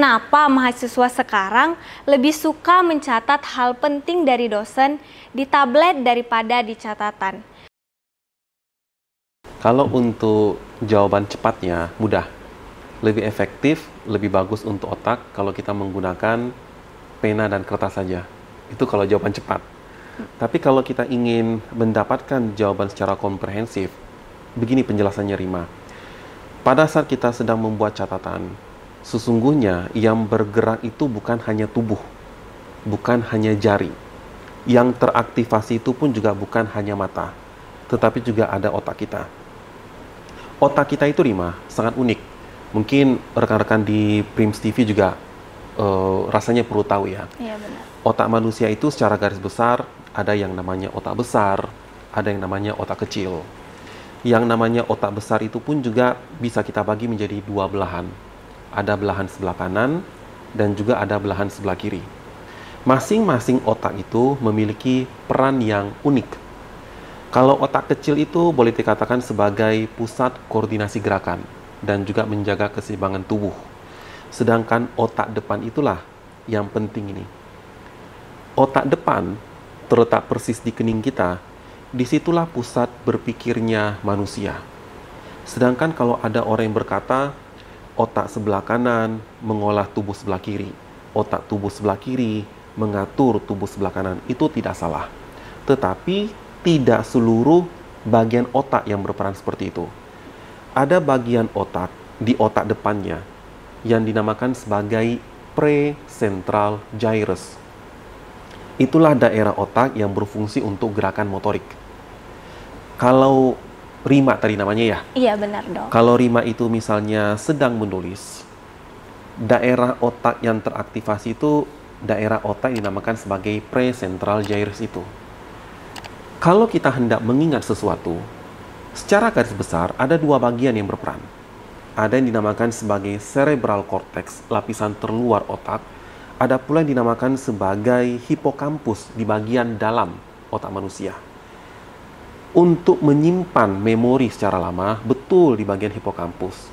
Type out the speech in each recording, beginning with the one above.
kenapa mahasiswa sekarang lebih suka mencatat hal penting dari dosen di tablet daripada di catatan? Kalau untuk jawaban cepatnya, mudah. Lebih efektif, lebih bagus untuk otak kalau kita menggunakan pena dan kertas saja. Itu kalau jawaban cepat. Tapi kalau kita ingin mendapatkan jawaban secara komprehensif, begini penjelasannya Rima. Pada saat kita sedang membuat catatan, sesungguhnya yang bergerak itu bukan hanya tubuh, bukan hanya jari. Yang teraktivasi itu pun juga bukan hanya mata, tetapi juga ada otak kita. Otak kita itu Rima, sangat unik. Mungkin rekan-rekan di Prims TV juga rasanya perlu tahu ya. Iya benar. Otak manusia itu secara garis besar ada yang namanya otak besar, ada yang namanya otak kecil. Yang namanya otak besar itu pun juga bisa kita bagi menjadi dua belahan. Ada belahan sebelah kanan dan juga ada belahan sebelah kiri. Masing-masing otak itu memiliki peran yang unik. Kalau otak kecil itu boleh dikatakan sebagai pusat koordinasi gerakan dan juga menjaga keseimbangan tubuh. Sedangkan otak depan itulah yang penting ini. Otak depan terletak persis di kening kita. Disitulah pusat berpikirnya manusia. Sedangkan kalau ada orang yang berkata, otak sebelah kanan mengolah tubuh sebelah kiri, otak tubuh sebelah kiri mengatur tubuh sebelah kanan, itu tidak salah. Tetapi tidak seluruh bagian otak yang berperan seperti itu. Ada bagian otak di otak depannya yang dinamakan sebagai precentral gyrus. Itulah daerah otak yang berfungsi untuk gerakan motorik. Kalau Rima tadi namanya ya? Iya benar dok. Kalau Rima itu misalnya sedang menulis, daerah otak yang teraktivasi itu daerah otak yang dinamakan sebagai precentral gyrus itu. Kalau kita hendak mengingat sesuatu, secara garis besar ada dua bagian yang berperan. Ada yang dinamakan sebagai cerebral cortex, lapisan terluar otak. Ada pula yang dinamakan sebagai hipokampus di bagian dalam otak manusia. Untuk menyimpan memori secara lama, betul di bagian hipokampus.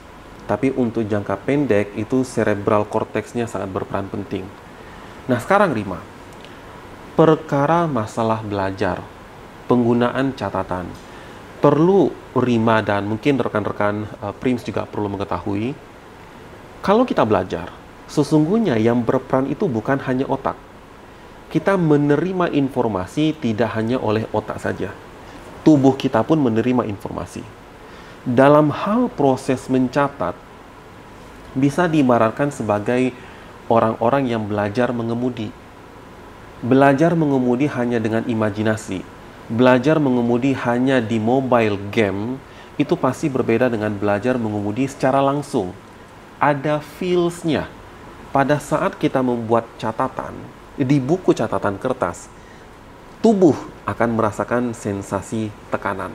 Tapi untuk jangka pendek, itu cerebral cortex-nya sangat berperan penting. Nah sekarang Rima, perkara masalah belajar, penggunaan catatan, perlu Rima dan mungkin rekan-rekan Prims juga perlu mengetahui, kalau kita belajar, sesungguhnya yang berperan itu bukan hanya otak. Kita menerima informasi tidak hanya oleh otak saja. Tubuh kita pun menerima informasi. Dalam hal proses mencatat, bisa diibaratkan sebagai orang-orang yang belajar mengemudi. Belajar mengemudi hanya dengan imajinasi. Belajar mengemudi hanya di mobile game, itu pasti berbeda dengan belajar mengemudi secara langsung. Ada feels-nya. Pada saat kita membuat catatan, di buku catatan kertas, tubuh akan merasakan sensasi tekanan.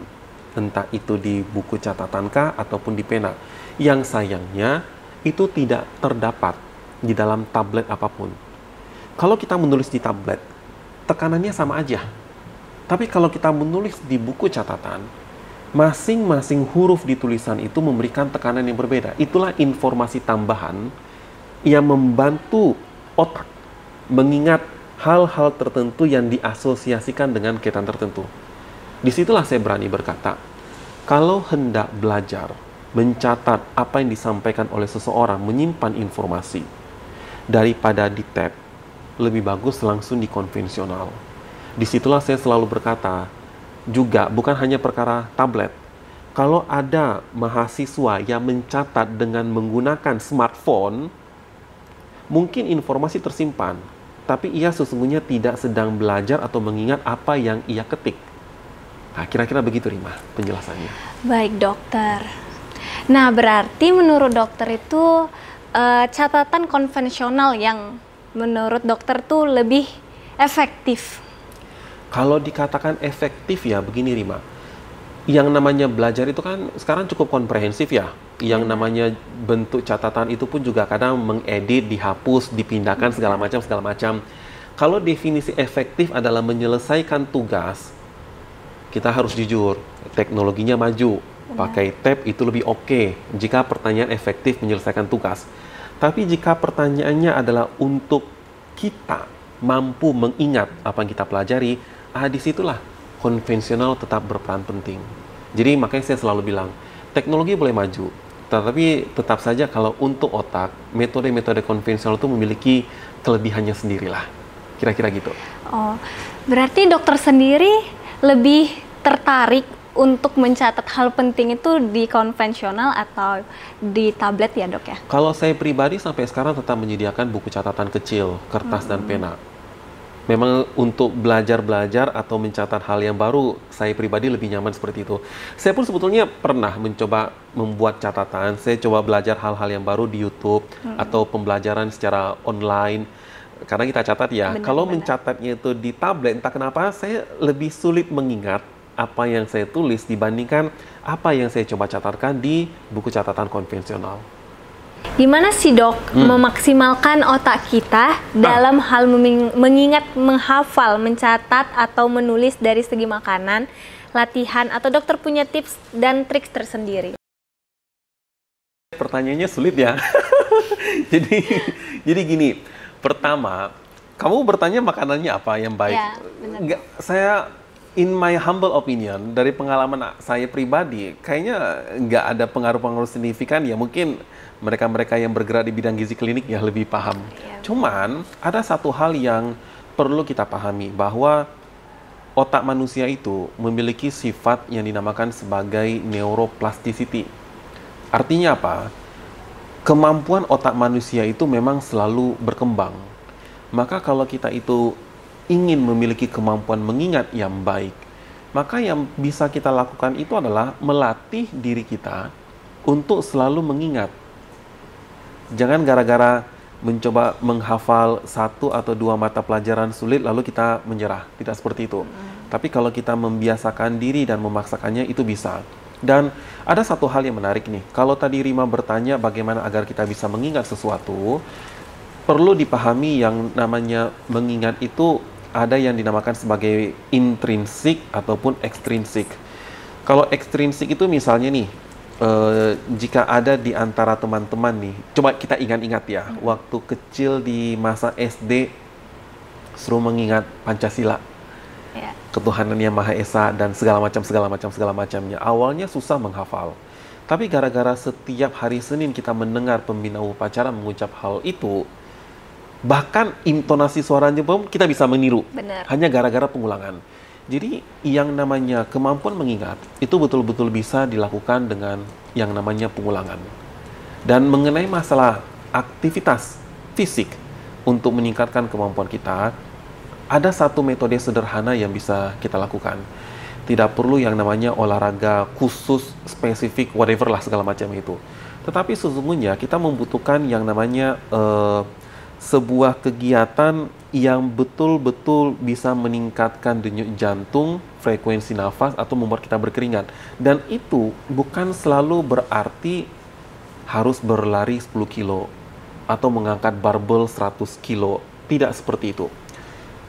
Entah itu di buku catatan kah ataupun di pena. Yang sayangnya, itu tidak terdapat di dalam tablet apapun. Kalau kita menulis di tablet, tekanannya sama aja. Tapi kalau kita menulis di buku catatan, masing-masing huruf di tulisan itu memberikan tekanan yang berbeda. Itulah informasi tambahan yang membantu otak mengingat hal-hal tertentu yang diasosiasikan dengan kegiatan tertentu. Disitulah saya berani berkata, kalau hendak belajar, mencatat apa yang disampaikan oleh seseorang, menyimpan informasi, daripada di tab, lebih bagus langsung di konvensional. Disitulah saya selalu berkata, juga bukan hanya perkara tablet. Kalau ada mahasiswa yang mencatat dengan menggunakan smartphone, mungkin informasi tersimpan, tapi ia sesungguhnya tidak sedang belajar atau mengingat apa yang ia ketik. Nah, kira-kira begitu Rima penjelasannya. Baik dokter. Nah berarti menurut dokter itu catatan konvensional yang menurut dokter tuh lebih efektif. Kalau dikatakan efektif ya begini Rima, yang namanya belajar itu kan sekarang cukup komprehensif ya. Yang namanya bentuk catatan itu pun juga kadang mengedit, dihapus, dipindahkan segala macam. Kalau definisi efektif adalah menyelesaikan tugas, kita harus jujur, teknologinya maju. Pakai tab itu lebih oke jika pertanyaan efektif menyelesaikan tugas. Tapi jika pertanyaannya adalah untuk kita mampu mengingat apa yang kita pelajari, disitulah konvensional tetap berperan penting. Jadi makanya saya selalu bilang, teknologi boleh maju, tetapi tetap saja kalau untuk otak, metode-metode konvensional itu memiliki kelebihannya sendirilah. Kira-kira gitu. Oh, berarti dokter sendiri lebih tertarik untuk mencatat hal penting itu di konvensional atau di tablet ya dok ya? Kalau saya pribadi sampai sekarang tetap menyediakan buku catatan kecil, kertas dan pena. Memang untuk belajar-belajar atau mencatat hal yang baru, saya pribadi lebih nyaman seperti itu. Saya pun sebetulnya pernah mencoba membuat catatan, saya coba belajar hal-hal yang baru di YouTube atau pembelajaran secara online. Karena kita catat ya, kalau mencatatnya itu di tablet, entah kenapa saya lebih sulit mengingat apa yang saya tulis dibandingkan apa yang saya coba catatkan di buku catatan konvensional. Gimana sih dok memaksimalkan otak kita dalam hal mengingat, menghafal, mencatat, atau menulis dari segi makanan, latihan, atau dokter punya tips dan trik tersendiri? Pertanyaannya sulit ya. jadi gini, pertama, kamu bertanya makanannya apa yang baik? Ya, benar. In my humble opinion, dari pengalaman saya pribadi, kayaknya nggak ada pengaruh-pengaruh signifikan ya. Mungkin mereka-mereka yang bergerak di bidang gizi klinik ya lebih paham. Ya. Cuman, ada satu hal yang perlu kita pahami, bahwa otak manusia itu memiliki sifat yang dinamakan sebagai neuroplasticity. Artinya apa? Kemampuan otak manusia itu memang selalu berkembang. Maka kalau kita itu ingin memiliki kemampuan mengingat yang baik, maka yang bisa kita lakukan itu adalah melatih diri kita untuk selalu mengingat. Jangan gara-gara mencoba menghafal 1 atau 2 mata pelajaran sulit lalu kita menyerah. Tidak seperti itu. Tapi kalau kita membiasakan diri dan memaksakannya, itu bisa. Dan ada satu hal yang menarik nih. Kalau tadi Rima bertanya bagaimana agar kita bisa mengingat sesuatu, perlu dipahami yang namanya mengingat itu ada yang dinamakan sebagai intrinsik ataupun ekstrinsik. Kalau ekstrinsik itu misalnya nih, jika ada di antara teman-teman nih, coba kita ingat-ingat ya, waktu kecil di masa SD, suruh mengingat Pancasila, ketuhanan yang Maha Esa dan segala macamnya. Awalnya susah menghafal, tapi gara-gara setiap hari Senin kita mendengar pembina upacara mengucap hal itu, bahkan intonasi suaranya pun kita bisa meniru. Benar. Hanya gara-gara pengulangan. Jadi yang namanya kemampuan mengingat itu betul-betul bisa dilakukan dengan yang namanya pengulangan. Dan mengenai masalah aktivitas fisik untuk meningkatkan kemampuan kita, ada satu metode sederhana yang bisa kita lakukan. Tidak perlu yang namanya olahraga khusus, spesifik, whatever lah segala macam itu. Tetapi sesungguhnya kita membutuhkan yang namanya sebuah kegiatan yang betul-betul bisa meningkatkan denyut jantung, frekuensi nafas, atau membuat kita berkeringat. Dan itu bukan selalu berarti harus berlari 10 kilo atau mengangkat barbel 100 kilo. Tidak seperti itu.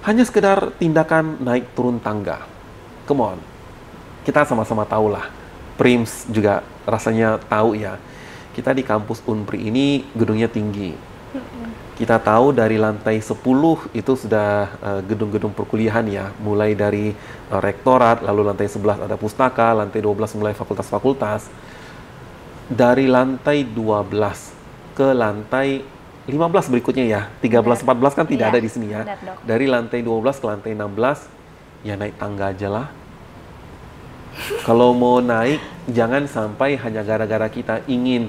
Hanya sekedar tindakan naik turun tangga. Come on. Kita sama-sama tahu lah. Prims juga rasanya tahu ya. Kita di kampus Unpri ini gedungnya tinggi. Kita tahu dari lantai 10 itu sudah gedung-gedung perkuliahan ya, mulai dari rektorat, lalu lantai 11 ada pustaka, lantai 12 mulai fakultas-fakultas. Dari lantai 12 ke lantai 15 berikutnya ya, 13, 14 kan tidak ada di sini ya. Dari lantai 12 ke lantai 16, ya naik tangga aja lah. Kalau mau naik, jangan sampai hanya gara-gara kita ingin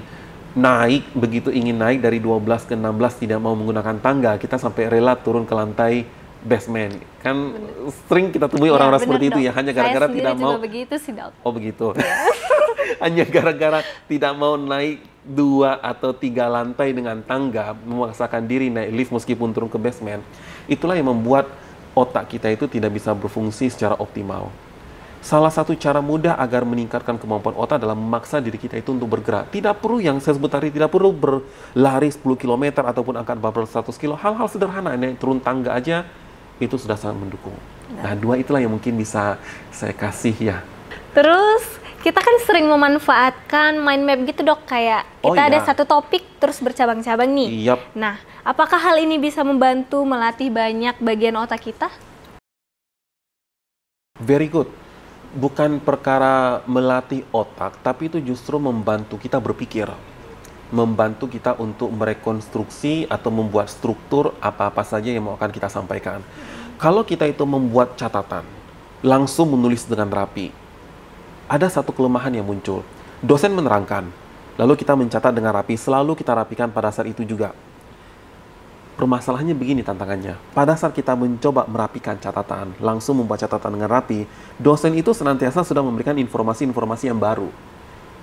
naik, begitu ingin naik dari 12 ke 16 tidak mau menggunakan tangga, kita sampai rela turun ke lantai basement. Kan sering kita temui orang-orang seperti itu ya, hanya gara-gara tidak mau. Begitu sih, Dok. Oh begitu. Hanya gara-gara tidak mau naik 2 atau 3 lantai dengan tangga, memaksakan diri naik lift meskipun turun ke basement. Itulah yang membuat otak kita itu tidak bisa berfungsi secara optimal. Salah satu cara mudah agar meningkatkan kemampuan otak adalah memaksa diri kita itu untuk bergerak. Tidak perlu yang saya sebut tadi, tidak perlu berlari 10 km ataupun angkat barbel 100 kilo. Hal-hal sederhana, naik turun tangga aja, itu sudah sangat mendukung. Nah, 2 itulah yang mungkin bisa saya kasih ya. Terus, kita kan sering memanfaatkan mind map gitu dok, kayak kita ada satu topik terus bercabang-cabang nih. Yap. Nah, apakah hal ini bisa membantu melatih banyak bagian otak kita? Very good. Bukan perkara melatih otak, tapi itu justru membantu kita berpikir. Membantu kita untuk merekonstruksi atau membuat struktur apa-apa saja yang mau akan kita sampaikan. Kalau kita itu membuat catatan, langsung menulis dengan rapi, ada satu kelemahan yang muncul. Dosen menerangkan, lalu kita mencatat dengan rapi, selalu kita rapikan pada saat itu juga. Permasalahannya begini tantangannya. Pada saat kita mencoba merapikan catatan, langsung membuat catatan dengan rapi, dosen itu senantiasa sudah memberikan informasi-informasi yang baru.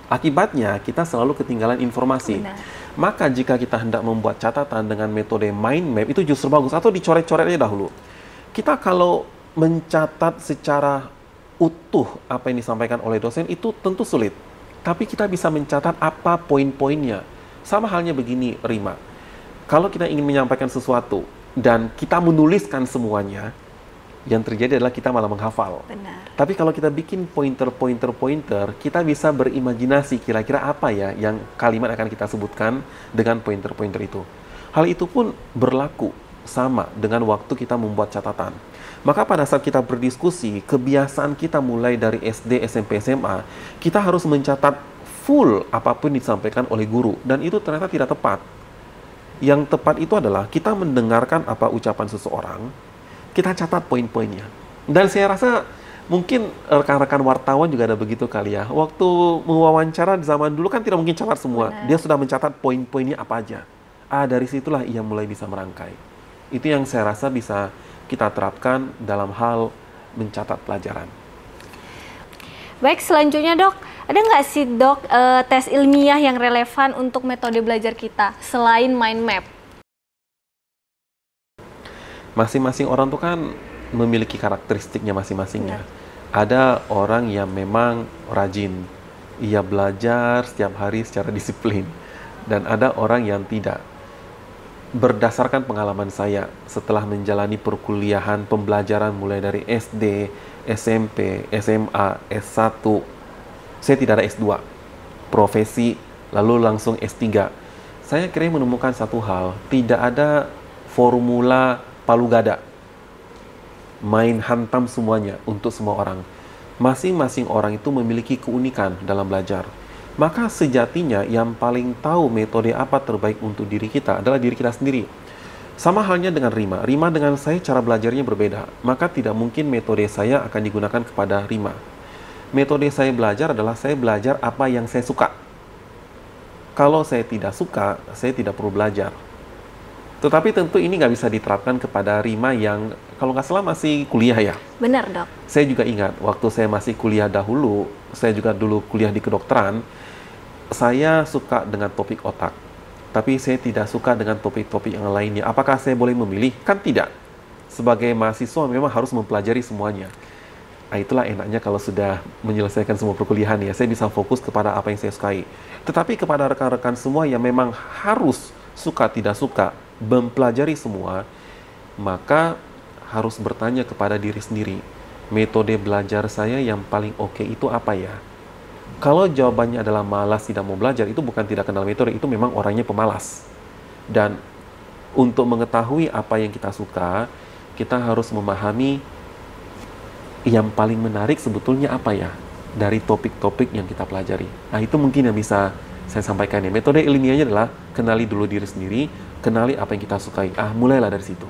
Akibatnya, kita selalu ketinggalan informasi. Benar. Maka jika kita hendak membuat catatan dengan metode mind map, itu justru bagus. Atau dicoret-coret aja dahulu. Kita kalau mencatat secara utuh apa yang disampaikan oleh dosen, itu tentu sulit. Tapi kita bisa mencatat apa poin-poinnya. Sama halnya begini, Rima. Kalau kita ingin menyampaikan sesuatu dan kita menuliskan semuanya, yang terjadi adalah kita malah menghafal. Benar. Tapi kalau kita bikin pointer, kita bisa berimajinasi kira-kira apa ya yang kalimat akan kita sebutkan dengan pointer-pointer itu. Hal itu pun berlaku sama dengan waktu kita membuat catatan. Maka pada saat kita berdiskusi, kebiasaan kita mulai dari SD, SMP, SMA, kita harus mencatat full apapun disampaikan oleh guru. Dan itu ternyata tidak tepat. Yang tepat itu adalah kita mendengarkan apa ucapan seseorang, kita catat poin-poinnya. Dan saya rasa mungkin rekan-rekan wartawan juga ada begitu kali ya. Waktu mewawancara di zaman dulu kan tidak mungkin catat semua. Benar. Dia sudah mencatat poin-poinnya apa aja. Dari situlah ia mulai bisa merangkai. Itu yang saya rasa bisa kita terapkan dalam hal mencatat pelajaran. Baik, selanjutnya dok, ada nggak sih dok tes ilmiah yang relevan untuk metode belajar kita selain mind map? Masing-masing orang tuh kan memiliki karakteristiknya masing-masingnya. Ada orang yang memang rajin, ia belajar setiap hari secara disiplin. Dan ada orang yang tidak. Berdasarkan pengalaman saya, setelah menjalani perkuliahan pembelajaran mulai dari SD, SMP, SMA, S1, saya tidak ada S2, profesi, lalu langsung S3. Saya kira menemukan satu hal, tidak ada formula palu gada, main hantam semuanya untuk semua orang. Masing-masing orang itu memiliki keunikan dalam belajar. Maka sejatinya yang paling tahu metode apa terbaik untuk diri kita adalah diri kita sendiri. Sama halnya dengan Rima. Rima dengan saya cara belajarnya berbeda. Maka tidak mungkin metode saya akan digunakan kepada Rima. Metode saya belajar adalah saya belajar apa yang saya suka. Kalau saya tidak suka, saya tidak perlu belajar. Tetapi tentu ini nggak bisa diterapkan kepada Rima yang kalau nggak salah masih kuliah ya. Benar dok. Saya juga ingat waktu saya masih kuliah dahulu, saya juga dulu kuliah di kedokteran, saya suka dengan topik otak. Tapi saya tidak suka dengan topik-topik yang lainnya. Apakah saya boleh memilih? Kan tidak. Sebagai mahasiswa memang harus mempelajari semuanya. Nah, itulah enaknya kalau sudah menyelesaikan semua perkuliahan ya. Saya bisa fokus kepada apa yang saya sukai. Tetapi kepada rekan-rekan semua yang memang harus suka tidak suka mempelajari semua, maka harus bertanya kepada diri sendiri. Metode belajar saya yang paling oke itu apa ya? Kalau jawabannya adalah malas, tidak mau belajar, itu bukan tidak kenal metode, itu memang orangnya pemalas. Dan untuk mengetahui apa yang kita suka, kita harus memahami yang paling menarik sebetulnya apa ya dari topik-topik yang kita pelajari. Nah, itu mungkin yang bisa saya sampaikan ya. Metode ilmiahnya adalah kenali dulu diri sendiri, kenali apa yang kita sukai. Mulailah dari situ.